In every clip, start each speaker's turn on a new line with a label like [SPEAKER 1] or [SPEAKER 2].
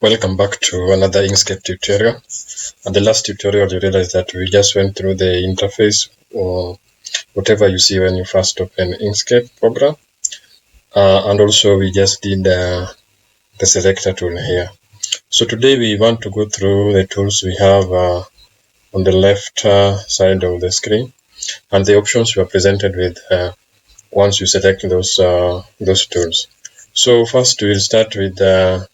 [SPEAKER 1] Welcome back to another Inkscape tutorial. At the last tutorial, you realized that we just went through the interface or whatever you see when you first open Inkscape program. And also we just did the selector tool here. So today we want to go through the tools we have on the left side of the screen and the options you are presented with once you select those tools. So first we'll start with the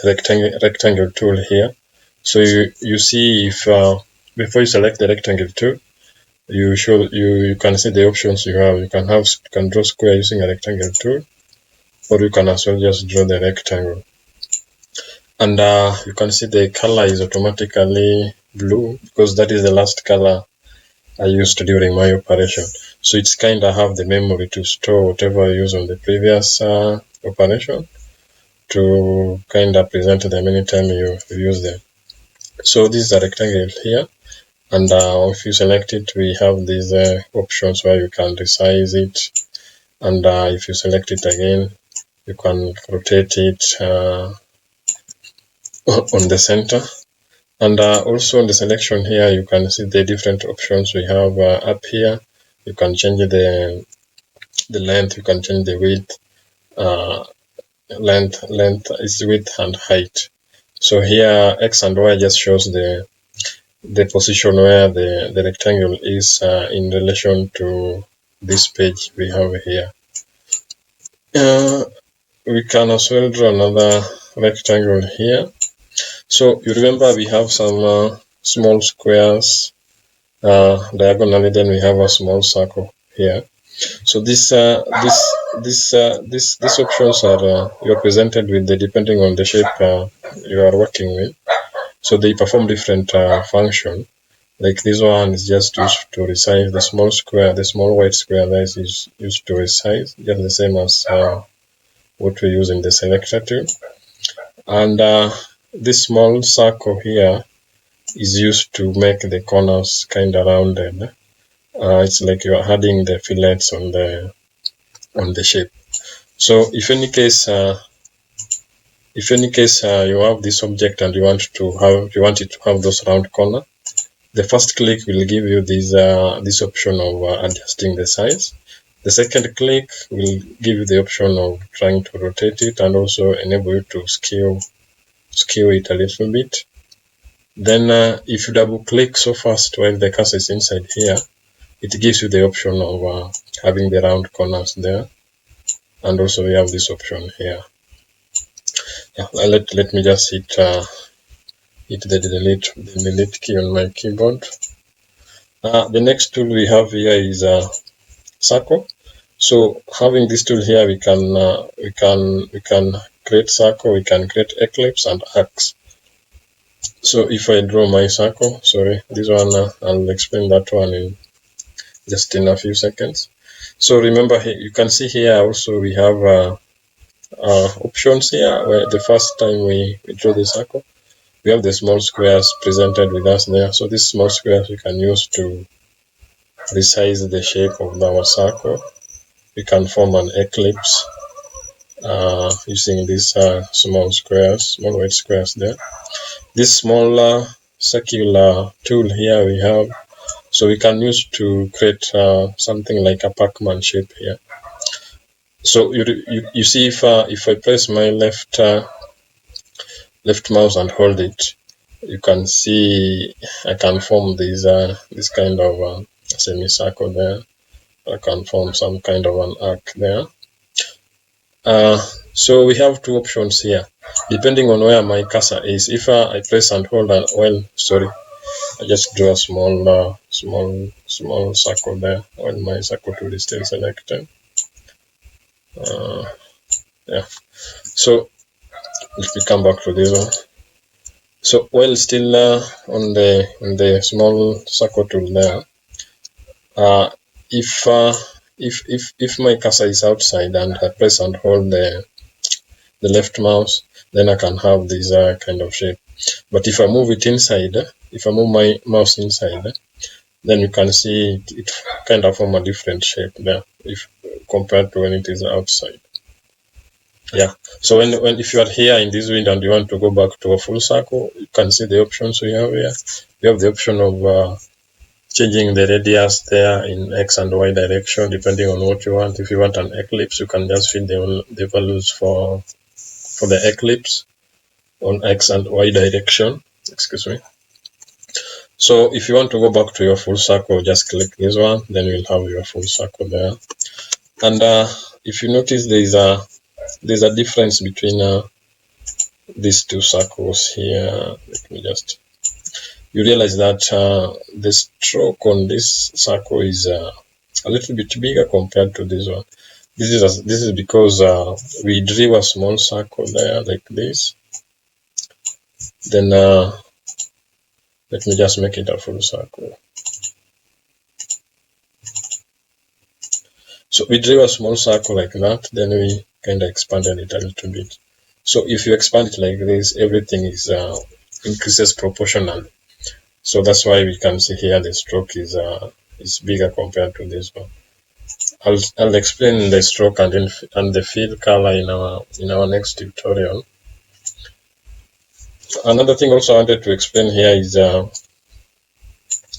[SPEAKER 1] rectangle tool here. So you see if before you select the rectangle tool, you can see the options you have. You can draw square using a rectangle tool, or you can as well just draw the rectangle. And you can see the color is automatically blue because that is the last color I used during my operation. So it's kind of have the memory to store whatever you use on the previous operation to kind of present them anytime you use them. So this is a rectangle here, and if you select it, we have these options where you can resize it, and if you select it again, you can rotate it on the center. And also in the selection here, you can see the different options we have up here. You can change the length, you can change the width. Length is width and height. So here X and Y just shows the position where the rectangle is in relation to this page we have here. We can as well draw another rectangle here. So you remember we have some small squares diagonally, then we have a small circle here. So these options are you're presented with depending on the shape you are working with. So they perform different function. Like this one is just used to resize the small square, the small white square that is used to resize, just the same as what we use in the selector tool. And this small circle here is used to make the corners kind of rounded. It's like you are adding the fillets on the shape. So if any case you have this object and you want it to have those round corner, the first click will give you this option of adjusting the size. The second click will give you the option of trying to rotate it and also enable you to skew it a little bit. Then if you double click so fast while the cursor is inside here, it gives you the option of having the round corners there. And also we have this option here. Yeah, let me just hit the delete key on my keyboard. The next tool we have here is circle. So having this tool here, we can create circle, we can create ellipse and arcs. So if I draw my circle, sorry, this one I'll explain that one in just in a few seconds. So remember here, you can see here also we have options here where the first time we draw the circle, we have the small squares presented with us there. So these small squares we can use to resize the shape of our circle. We can form an ellipse using these small white squares there. This small circular tool here we have, so we can use to create something like a Pac-Man shape here. So you see if I press my left mouse and hold it, you can see I can form this kind of semicircle there. I can form some kind of an arc there. So we have two options here, depending on where my cursor is. If I press and hold, I just draw a small circle there while my circle tool is still selected. Yeah. So if we come back to this one, so while still on the small circle tool there, if my cursor is outside and I press and hold the left mouse, then I can have this kind of shape. But if I move it inside, if I move my mouse inside, then you can see it kind of form a different shape there if compared to when it is outside. Yeah. So when if you are here in this window and you want to go back to a full circle, you can see the options we have here. We have the option of changing the radius there in X and Y direction depending on what you want. If you want an eclipse, you can just feed the values for the eclipse on X and Y direction. Excuse me. So if you want to go back to your full circle, just click this one, then you'll have your full circle there. And if you notice, there's a difference between these two circles here. Let me just, you realize that the stroke on this circle is a little bit bigger compared to this one. This is because we drew a small circle there like this. Then let me just make it a full circle. So we drew a small circle like that, then we kind of expanded it a little bit. So if you expand it like this, everything is increases proportionally. So that's why we can see here the stroke is bigger compared to this one. I'll explain the stroke and the fill color in our next tutorial. Another thing also I wanted to explain here is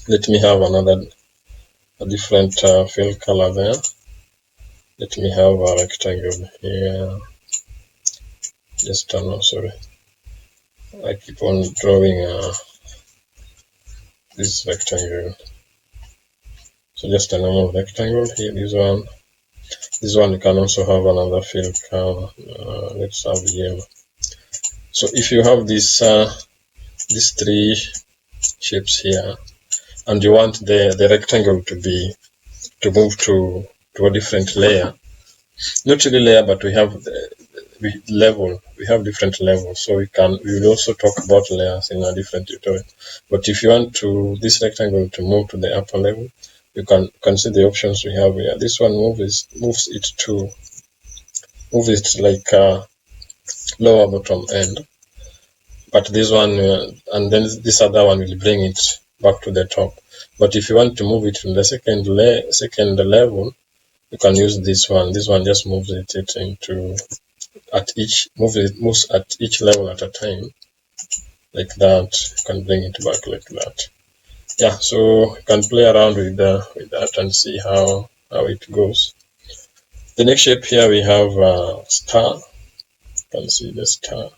[SPEAKER 1] let me have a different fill color there. Let me have a rectangle here. Just no, sorry. I keep on drawing this rectangle. So just a normal rectangle here. This one you can also have another fill color. Let's have yellow. So if you have these three shapes here, and you want the rectangle to move to a different layer, not really layer, but we have we have different levels, so we will also talk about layers in a different tutorial. But if you want this rectangle to move to the upper level, you can see the options we have here. This one moves it like lower bottom end, but this one and then this other one will bring it back to the top. But if you want to move it to the second level, you can use this one. This one just moves it into moves at each level at a time, like that. You can bring it back like that. Yeah, so you can play around with that and see how it goes. The next shape here we have star. You can see the star,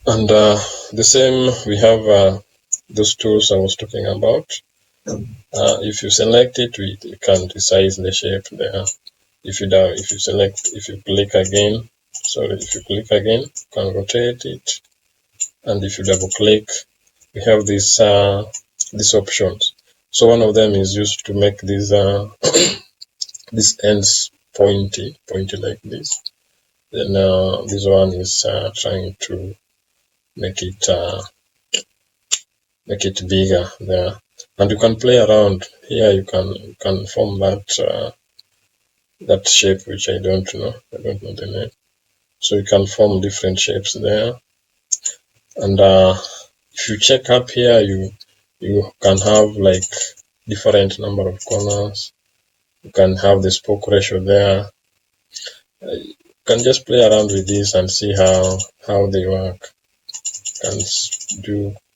[SPEAKER 1] and the same we have those tools I was talking about. If you select it, you can resize the shape there. If you click again, you can rotate it, and if you double click, we have these options. So one of them is used to make these these ends pointy like this. Then this one is trying to make it bigger there, and you can play around here. You can form that shape, which I don't know the name. So you can form different shapes there, and if you check up here, you can have like different number of corners. You can have the spoke ratio there. You can just play around with this and see how they work.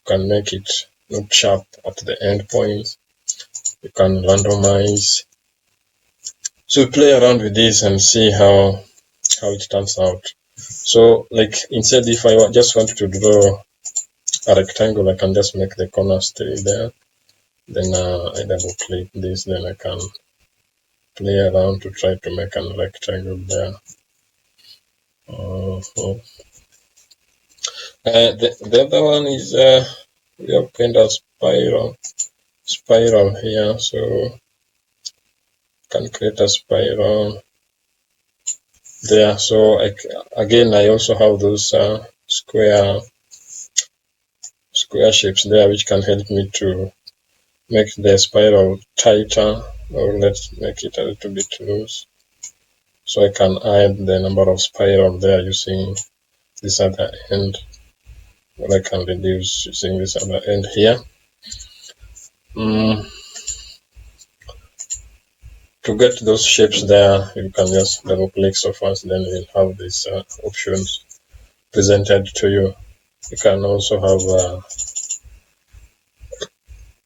[SPEAKER 1] Can make it not sharp at the end points. You can randomize. So play around with this and see how it turns out. So like instead, if I just want to draw a rectangle, I can just make the corner stay there. Then I double click this, then I can play around to try to make a rectangle there. The other one is we have kind of spiral here, so can create a spiral there. So again, I also have those square shapes there, which can help me to make the spiral tighter, or let's make it a little bit loose. So I can add the number of spiral there using this other end, or I can reduce using this other end here. To get those shapes there, you can just double click so fast, then you'll have these options presented to you. You can also have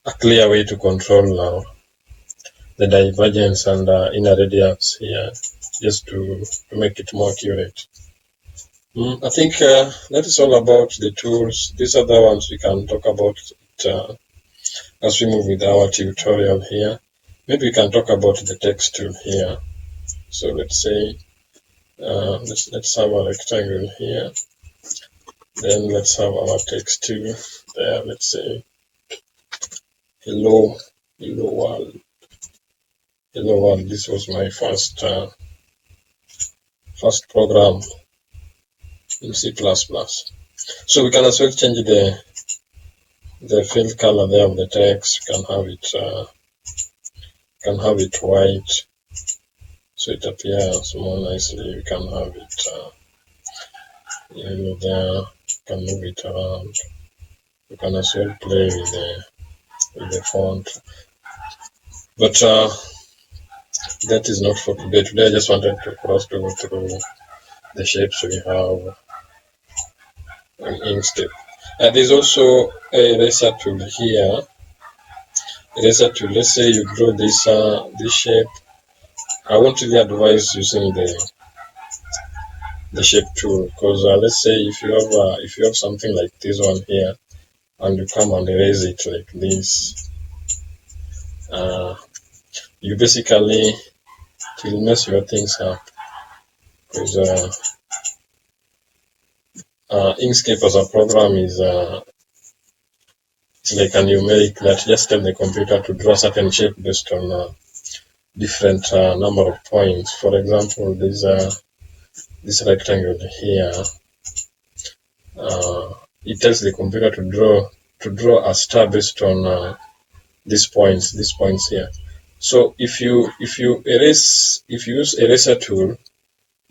[SPEAKER 1] a clear way to control the divergence and inner radiance here, just to make it more accurate. I think that is all about the tools. These other ones we can talk about it, as we move with our tutorial here. Maybe we can talk about the text tool here. So let's say let's have a rectangle here. Then let's have our text tool there. Let's say hello world. Hello world. This was my first program in C++. So we can as well change the fill color there of the text. We can have it white, so it appears more nicely. We can have it yellow there. You can move it around. You can as well play with the font. But that is not for today. Today I just wanted for us to go through the shapes we have in Inkscape. There's also a eraser tool here. Eraser tool. Let's say you draw this shape. I won't really advise using the shape tool, because let's say if you have something like this one here, and you come and erase it like this, you basically will mess your things up, because Inkscape as a program is it's like a numeric that just tell the computer to draw certain shape based on different number of points. For example, this rectangle here, it tells the computer to draw a star based on these points here. So if you use eraser tool,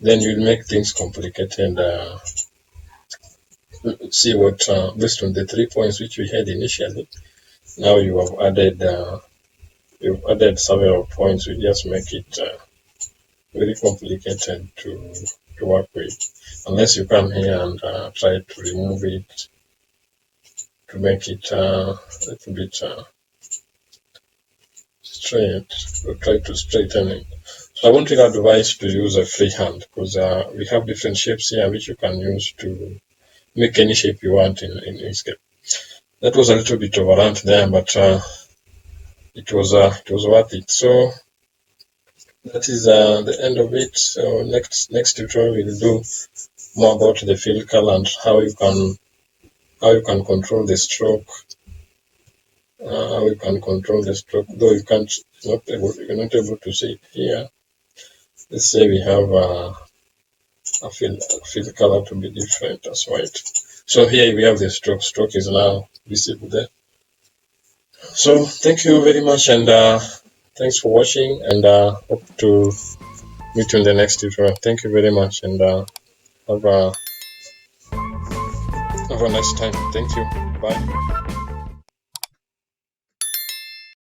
[SPEAKER 1] then you'll make things complicated. See what based on the 3 points which we had initially, now you have added several points. We just make it very complicated to work with, unless you come here and try to remove it to make it a little bit straight, or try to straighten it. So I won't really advise to use a freehand, because we have different shapes here which you can use to make any shape you want in Inkscape. That was a little bit of a rant there, but it was worth it. So that is the end of it. So next tutorial we'll do more about the fill color and how you can control the stroke. How you can control the stroke, though you're not able to see it here. Let's say we have a fill color to be different as white. So here we have the stroke. Stroke is now visible there. So thank you very much, and thanks for watching, and hope to meet you in the next tutorial. Thank you very much, and have a nice time. Thank you. Bye.